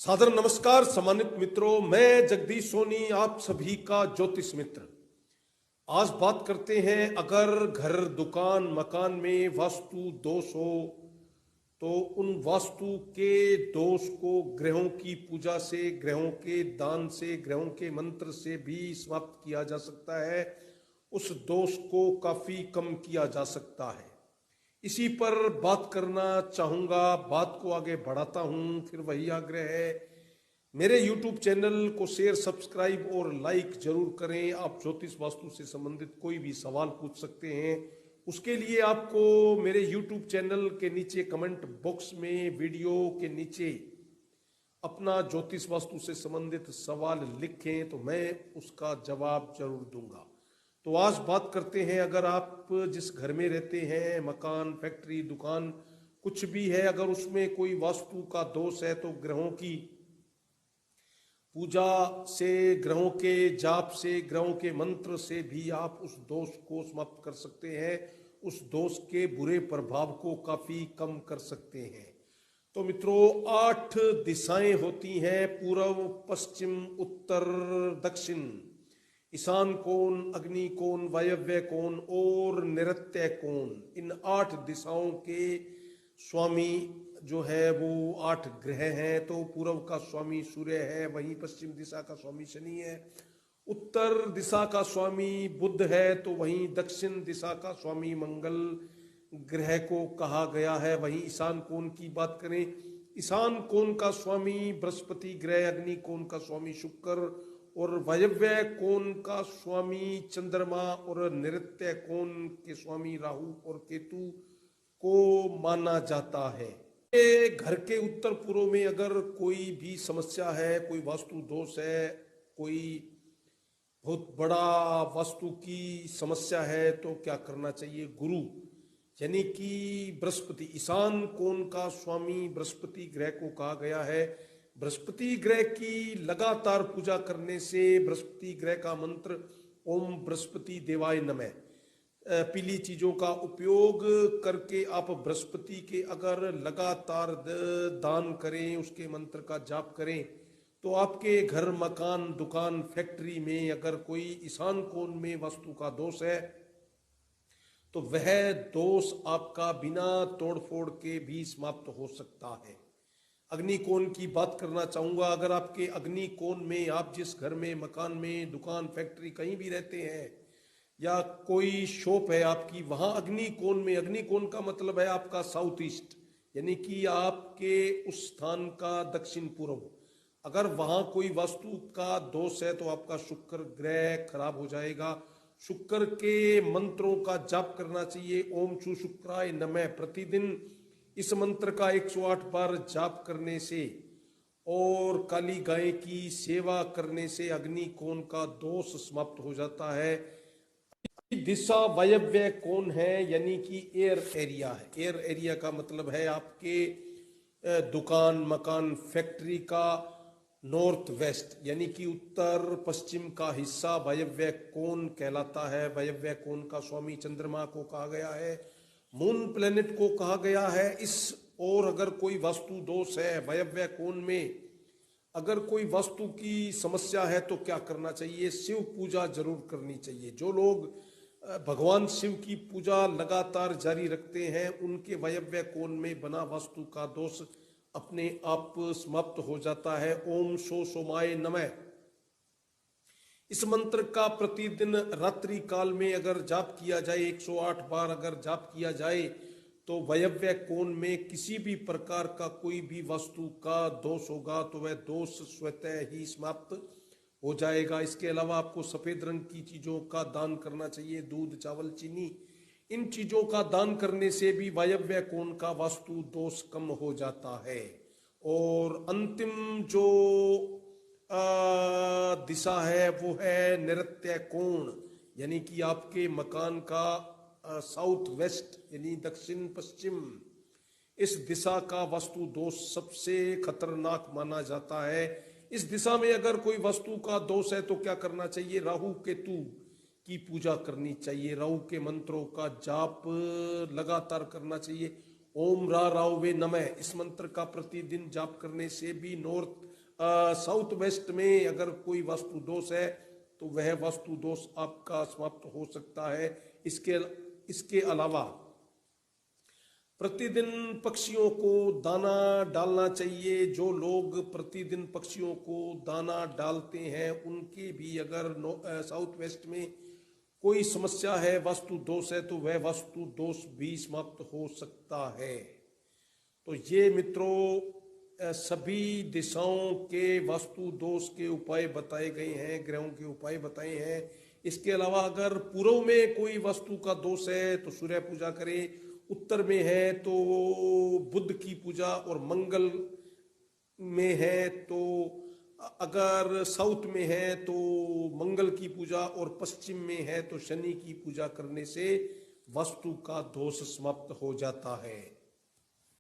सादर नमस्कार सम्मानित मित्रों, मैं जगदीश सोनी आप सभी का ज्योतिष मित्र। आज बात करते हैं, अगर घर दुकान मकान में वास्तु दोष हो तो उन वास्तु के दोष को ग्रहों की पूजा से, ग्रहों के दान से, ग्रहों के मंत्र से भी समाप्त किया जा सकता है। उस दोष को काफी कम किया जा सकता है। इसी पर बात करना चाहूंगा, बात को आगे बढ़ाता हूं। फिर वही आग्रह है, मेरे YouTube चैनल को शेयर, सब्सक्राइब और लाइक जरूर करें। आप ज्योतिष वास्तु से संबंधित कोई भी सवाल पूछ सकते हैं। उसके लिए आपको मेरे YouTube चैनल के नीचे कमेंट बॉक्स में वीडियो के नीचे अपना ज्योतिष वास्तु से संबंधित सवाल लिखें तो मैं उसका जवाब जरूर दूंगा। तो आज बात करते हैं, अगर आप जिस घर में रहते हैं, मकान, फैक्ट्री, दुकान कुछ भी है, अगर उसमें कोई वास्तु का दोष है तो ग्रहों की पूजा से, ग्रहों के जाप से, ग्रहों के मंत्र से भी आप उस दोष को समाप्त कर सकते हैं। उस दोष के बुरे प्रभाव को काफी कम कर सकते हैं। तो मित्रों, 8 दिशाएं होती हैं: पूर्व, पश्चिम, उत्तर, दक्षिण, ईशान कोण, अग्नि कोण, वायव्य कोण और नैऋत्य कोण। इन 8 दिशाओं के स्वामी जो है वो 8 ग्रह हैं। तो पूर्व का स्वामी सूर्य है, वहीं पश्चिम दिशा का स्वामी शनि है, उत्तर दिशा का स्वामी बुध है, तो वहीं दक्षिण दिशा का स्वामी मंगल ग्रह को कहा गया है। वहीं ईशान कोण की बात करें, ईशान कोण का स्वामी बृहस्पति ग्रह, अग्नि कोण का स्वामी शुक्र और वायव्य कोण का स्वामी चंद्रमा और नैऋत्य कोण के स्वामी राहु और केतु को माना जाता है। घर के उत्तर पूर्व में अगर कोई भी समस्या है, कोई वास्तु दोष है, कोई बहुत बड़ा वास्तु की समस्या है, तो क्या करना चाहिए? गुरु यानी कि बृहस्पति, ईशान कोण का स्वामी बृहस्पति ग्रह को कहा गया है। बृहस्पति ग्रह की लगातार पूजा करने से, बृहस्पति ग्रह का मंत्र ओम बृहस्पति देवाय नमः, पीली चीजों का उपयोग करके आप बृहस्पति के अगर लगातार दान करें, उसके मंत्र का जाप करें, तो आपके घर, मकान, दुकान, फैक्ट्री में अगर कोई ईशान कोण में वास्तु का दोष है तो वह दोष आपका बिना तोड़फोड़ के भी समाप्त हो सकता है। अग्नि कोण की बात करना चाहूंगा, अगर आपके अग्नि कोण में, आप जिस घर में, मकान में, दुकान, फैक्ट्री कहीं भी रहते हैं या कोई शॉप है आपकी, वहां अग्नि कोण में, अग्नि कोण का मतलब है आपका साउथ ईस्ट, यानी कि आपके उस स्थान का दक्षिण पूर्व, अगर वहां कोई वास्तु का दोष है तो आपका शुक्र ग्रह खराब हो जाएगा। शुक्र के मंत्रों का जाप करना चाहिए। ओम शु शुक्राय नमः, प्रतिदिन इस मंत्र का 108 बार जाप करने से और काली गाय की सेवा करने से अग्नि कोण का दोष समाप्त हो जाता है। दिशा वायव्य कोण है, यानी कि एयर एरिया है। एयर एरिया का मतलब है आपके दुकान, मकान, फैक्ट्री का नॉर्थ वेस्ट, यानी कि उत्तर पश्चिम का हिस्सा वायव्य कोण कहलाता है। वायव्य कोण का स्वामी चंद्रमा को कहा गया है, मून प्लेनेट को कहा गया है। इस और अगर कोई वास्तु दोष है वायव्य कोण में, अगर कोई वास्तु की समस्या है तो क्या करना चाहिए? शिव पूजा जरूर करनी चाहिए। जो लोग भगवान शिव की पूजा लगातार जारी रखते हैं, उनके वायव्य कोण में बना वास्तु का दोष अपने आप समाप्त हो जाता है। ओम शो सोमाय नमः, इस मंत्र का प्रतिदिन रात्रि काल में अगर जाप किया जाए, 108 बार अगर जाप किया जाए, तो वायव्य कोण में किसी भी प्रकार का कोई भी वास्तु का दोष होगा तो वह दोष स्वतः ही समाप्त हो जाएगा। इसके अलावा आपको सफेद रंग की चीजों का दान करना चाहिए, दूध, चावल, चीनी, इन चीजों का दान करने से भी वायव्य कोण का वास्तु दोष कम हो जाता है। और अंतिम जो दिशा है वो है नैऋत्य कोण, यानी कि आपके मकान का साउथ वेस्ट, यानी दक्षिण पश्चिम, इस दिशा का वास्तु दोष सबसे खतरनाक माना जाता है। इस दिशा में अगर कोई वस्तु का दोष है तो क्या करना चाहिए? राहु केतु की पूजा करनी चाहिए, राहु के मंत्रों का जाप लगातार करना चाहिए। ओम रा राव वे नमः, इस मंत्र का प्रतिदिन जाप करने से भी नॉर्थ साउथ वेस्ट में अगर कोई वास्तु दोष है तो वह वास्तु दोष आपका समाप्त हो सकता है। इसके अलावा प्रतिदिन पक्षियों को दाना डालना चाहिए। जो लोग प्रतिदिन पक्षियों को दाना डालते हैं उनकी भी अगर साउथ वेस्ट में कोई समस्या है, वास्तु दोष है, तो वह वास्तु दोष भी समाप्त हो सकता है। तो ये मित्रों सभी दिशाओं के वास्तु दोष के उपाय बताए गए हैं, ग्रहों के उपाय बताए हैं। इसके अलावा अगर पूर्व में कोई वास्तु का दोष है तो सूर्य पूजा करें, उत्तर में है तो बुध की पूजा, और मंगल में है तो अगर साउथ में है तो मंगल की पूजा, और पश्चिम में है तो शनि की पूजा करने से वास्तु का दोष समाप्त हो जाता है।